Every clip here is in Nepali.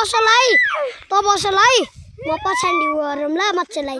बसलाई म पछाडि गरौँला मच्छलाई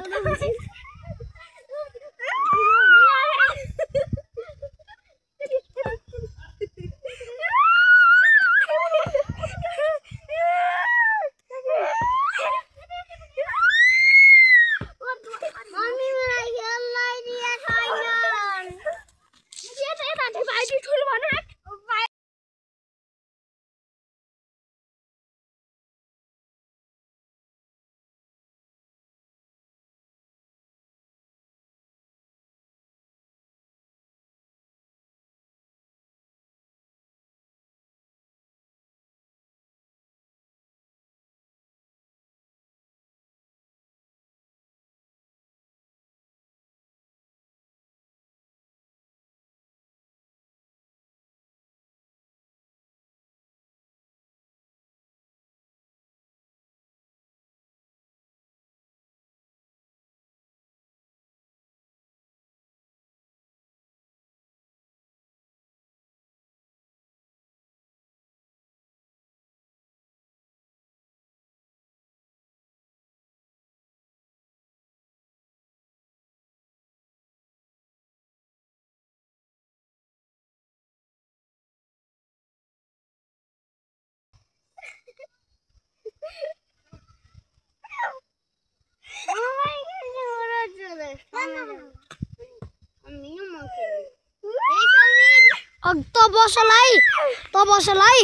बसलाई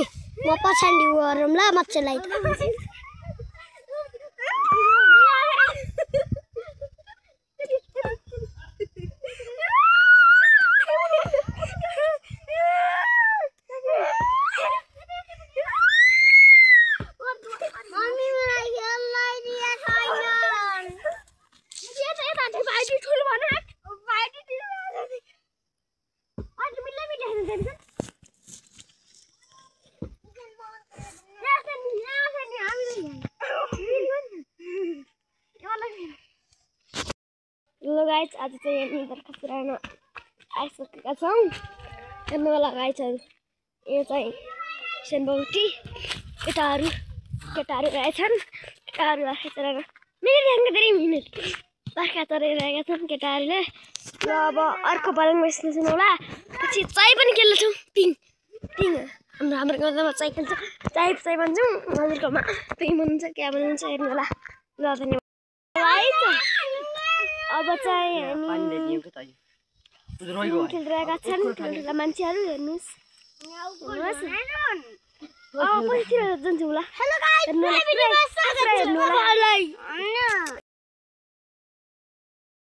म पछाडि गरौँला मच्छलाई Hello guys, आज चाहिँ हामी बर्खा पुरानो आइसकेका छौँ। हेर्नु होला गाइस, यो चाहिँ सेनबौटी केटाहरू रहेछन्। केटाहरू राखेर मेरो ध्यानको धेरै मिहिनेत बर्खा चढिरहेका छन् केटाहरूले। ल अब अर्को पालङमा बस्नु होला, पछि चाय पनि खेल्छौँ। पिङ हाम्रो गाउँमा चाय खेल्छ, चाय भन्छौँ। हजुरकोमा पिङ भन्नुहुन्छ, क्या भन्नुहुन्छ हेर्नु होला। ल धन्यवाद। अब चाहिँ हामी खेलिरहेका छन् ठुला मान्छेहरू। हेर्नुहोस् पछि जान्छौँ होला। हेर्नु होला।